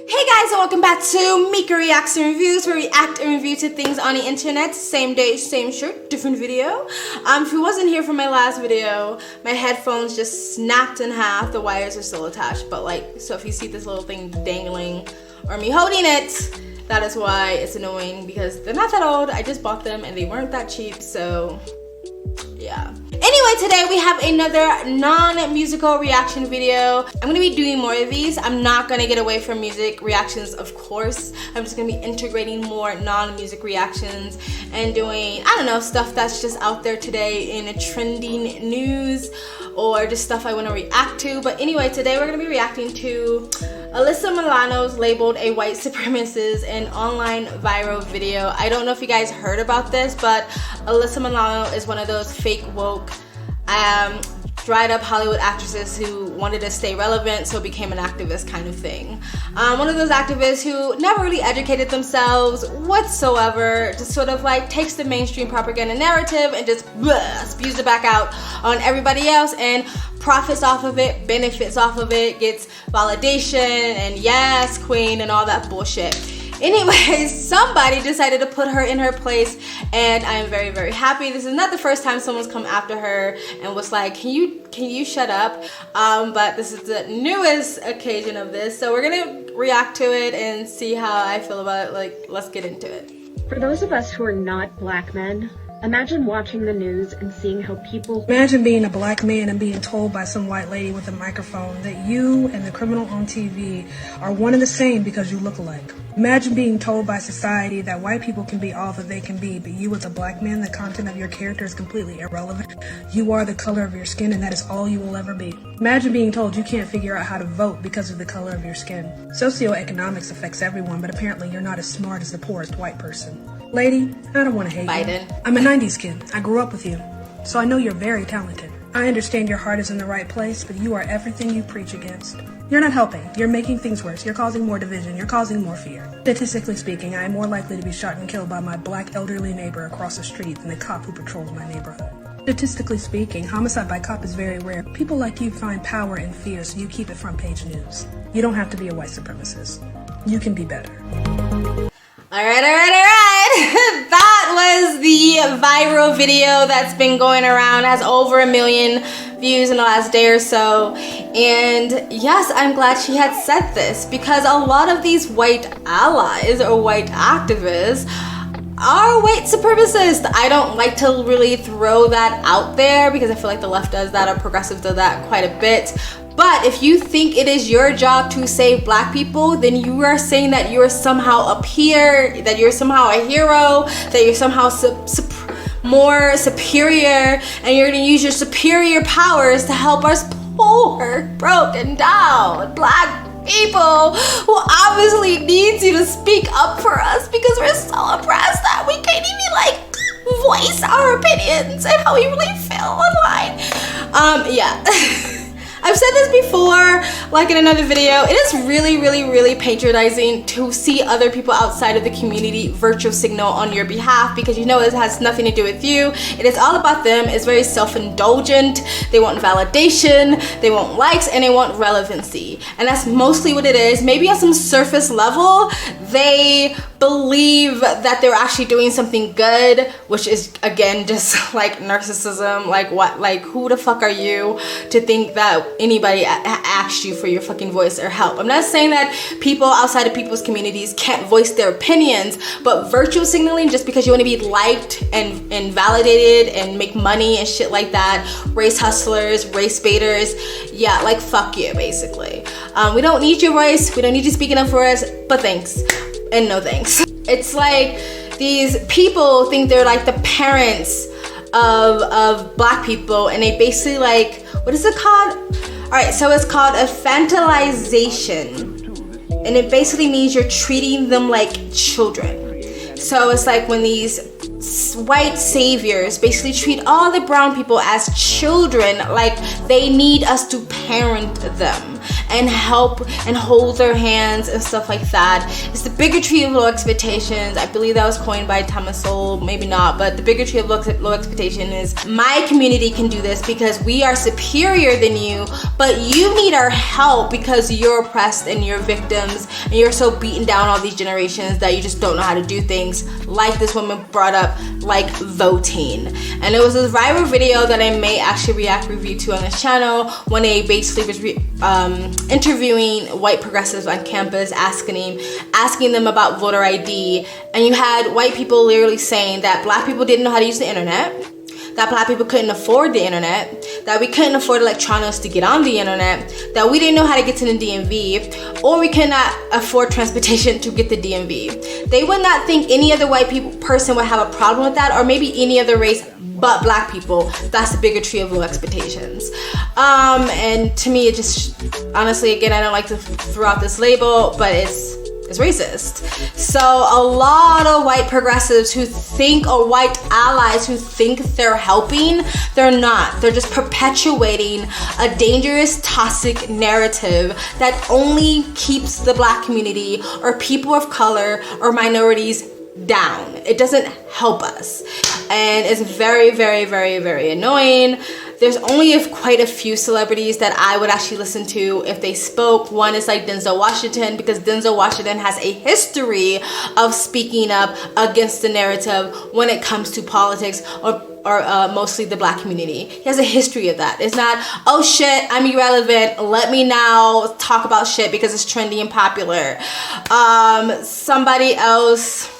Hey guys, and welcome back to Mika Reacts and Reviews, where we react and review to things on the internet. Same day, same shirt, different video. If you wasn't here for my last video, my headphones just snapped in half. The wires are still attached, but so if you see this little thing dangling or me holding it, that is why it's annoying, because they're not that old. I just bought them and they weren't that cheap, so yeah. Anyway, today we have another non-musical reaction video. I'm gonna be doing more of these. I'm not gonna get away from music reactions, of course. I'm just gonna be integrating more non-music reactions and doing, I don't know, stuff that's just out there today in trending news or just stuff I wanna react to. But anyway, today we're gonna be reacting to Alyssa Milano's labeled a white supremacist in online viral video. I don't know if you guys heard about this, but Alyssa Milano is one of those fake woke, dried up Hollywood actresses who wanted to stay relevant, so became an activist kind of thing. One of those activists who never really educated themselves whatsoever, just sort of like takes the mainstream propaganda narrative and just spews it back out on everybody else and profits off of it, benefits off of it, gets validation and yes, queen and all that bullshit. Anyways, somebody decided to put her in her place, and I'm very, very happy. This is not the first time someone's come after her and was like, can you shut up? But this is the newest occasion of this, so we're gonna react to it and see how I feel about it. Let's get into it. For those of us who are not black men, imagine watching the news and seeing how people... Imagine being a black man and being told by some white lady with a microphone that you and the criminal on TV are one and the same because you look alike. Imagine being told by society that white people can be all that they can be, but you as a black man, the content of your character is completely irrelevant. You are the color of your skin and that is all you will ever be. Imagine being told you can't figure out how to vote because of the color of your skin. Socioeconomics affects everyone, but apparently you're not as smart as the poorest white person. Lady, I don't want to hate Biden. you. I'm a 90s kid. I grew up with you. So I know you're very talented. I understand your heart is in the right place, but you are everything you preach against. You're not helping. You're making things worse. You're causing more division. You're causing more fear. Statistically speaking, I am more likely to be shot and killed by my black elderly neighbor across the street than the cop who patrols my neighborhood. Statistically speaking, homicide by cop is very rare. People like you find power in fear, so you keep it front page news. You don't have to be a white supremacist. You can be better. Alright. That was the viral video that's been going around, has over 1 million views in the last day or so. And yes, I'm glad she had said this, because a lot of these white allies or white activists are white supremacists. I don't like to really throw that out there because I feel like the left does that, or progressives do that quite a bit. But if you think it is your job to save black people, then you are saying that you're somehow up here, that you're somehow a hero, that you're somehow more superior, and you're gonna use your superior powers to help us poor, broken down black people who obviously needs you to speak up for us because we're so oppressed that we can't even voice our opinions and how we really feel online. Yeah. I've said this before, in another video, it is really patronizing to see other people outside of the community virtue signal on your behalf, because you know it has nothing to do with you. It is all about them. It's very self-indulgent. They want validation, they want likes, and they want relevancy. And that's mostly what it is. Maybe on some surface level, they believe that they're actually doing something good, which is, again, just narcissism. Who the fuck are you to think that anybody asked you for your fucking voice or help? I'm not saying that people outside of people's communities can't voice their opinions, but virtue signaling just because you want to be liked and validated and make money and shit like that, race hustlers, race baiters, yeah, fuck you, basically. We don't need your voice, we don't need you speaking up for us, but thanks and no thanks. It's like these people think they're like the parents of black people, and they basically what is it called? Alright, so it's called a infantilization, and it basically means you're treating them like children. So it's like when these white saviors basically treat all the brown people as children, like they need us to parent them. and help and hold their hands and stuff like that. It's the bigotry of low expectations. I believe that was coined by Thomas Sowell, maybe not, but the bigotry of low expectation is my community can do this because we are superior than you, but you need our help because you're oppressed and you're victims and you're so beaten down all these generations that you just don't know how to do things, like this woman brought up, like voting. And it was a viral video that I may actually review to on this channel when they basically was interviewing white progressives on campus, asking them about voter ID, and you had white people literally saying that black people didn't know how to use the internet, that black people couldn't afford the internet, that we couldn't afford electronics to get on the internet, that we didn't know how to get to the DMV, or we could not afford transportation to get the DMV. They would not think any other white person would have a problem with that, or maybe any other race but black people. That's the bigotry of low expectations. And to me, it just, honestly, again, I don't like to throw out this label, but it's racist. So a lot of white progressives who think, or white allies who think they're helping, they're not. They're just perpetuating a dangerous, toxic narrative that only keeps the black community or people of color or minorities down. It doesn't help us, and it's very, very, very, very annoying. There's only quite a few celebrities that I would actually listen to if they spoke. One is like Denzel Washington, because Denzel Washington has a history of speaking up against the narrative when it comes to politics or mostly the black community. He has a history of that. It's not, oh shit, I'm irrelevant, let me now talk about shit because it's trendy and popular. Somebody else,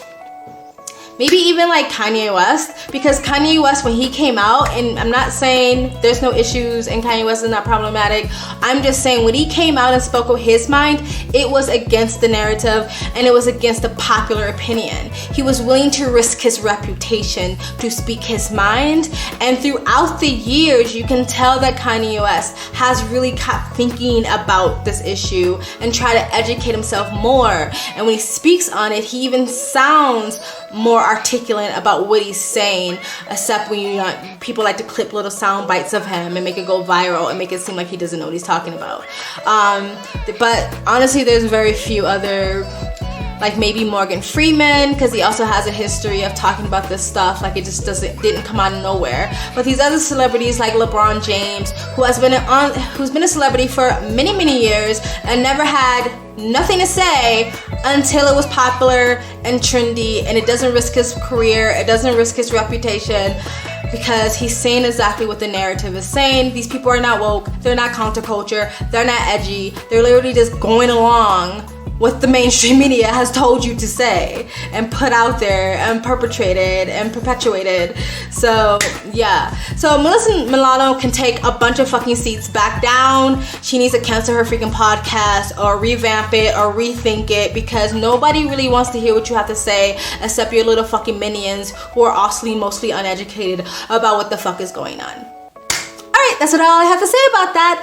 maybe even like Kanye West, because Kanye West, when he came out, and I'm not saying there's no issues and Kanye West is not problematic, I'm just saying when he came out and spoke with his mind, it was against the narrative and it was against the popular opinion. He was willing to risk his reputation to speak his mind, and throughout the years, you can tell that Kanye West has really kept thinking about this issue and try to educate himself more. And when he speaks on it, he even sounds more articulate about what he's saying, except when people like to clip little sound bites of him and make it go viral and make it seem like he doesn't know what he's talking about. But honestly, there's very few other, like maybe Morgan Freeman, because he also has a history of talking about this stuff, like it just didn't come out of nowhere. But these other celebrities like LeBron James, who's been a celebrity for many, many years and never had nothing to say until it was popular and trendy, and it doesn't risk his career, it doesn't risk his reputation, because he's saying exactly what the narrative is saying. These people are not woke, they're not counterculture, they're not edgy, they're literally just going along what the mainstream media has told you to say and put out there and perpetrated and perpetuated. So yeah, so Alyssa Milano can take a bunch of fucking seats back down. She needs to cancel her freaking podcast or revamp it or rethink it, because nobody really wants to hear what you have to say except your little fucking minions who are also mostly uneducated about what the fuck is going on. That's all I have to say about that.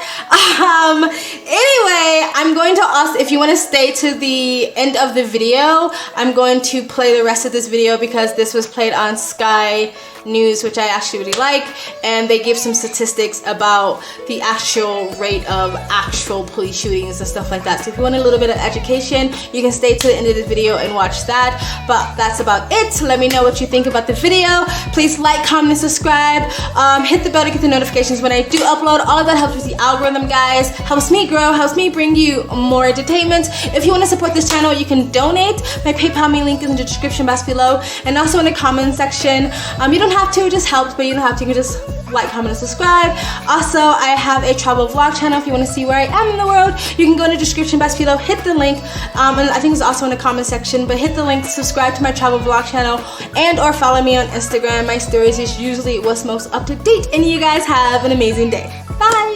Anyway, I'm going to also, if you want to stay to the end of the video, I'm going to play the rest of this video because this was played on Sky News, which I actually really like, and they give some statistics about the actual rate of actual police shootings and stuff like that. So if you want a little bit of education, you can stay to the end of this video and watch that. But that's about it. Let me know what you think about the video. Please like, comment, and subscribe. Hit the bell to get the notifications when I do upload. All of that helps with the algorithm, guys. Helps me grow, helps me bring you more entertainment. If you want to support this channel, you can donate. My PayPal link is in the description box below, and also in the comment section. You don't have to, it just helps, but you don't have to. You can just like, comment, and subscribe. Also, I have a travel vlog channel. If you want to see where I am in the world, you can go in the description box below, hit the link, and I think it's also in the comment section, but hit the link to subscribe to my travel vlog channel and or follow me on Instagram. My stories is usually what's most up to date, and you guys have an amazing day. Bye!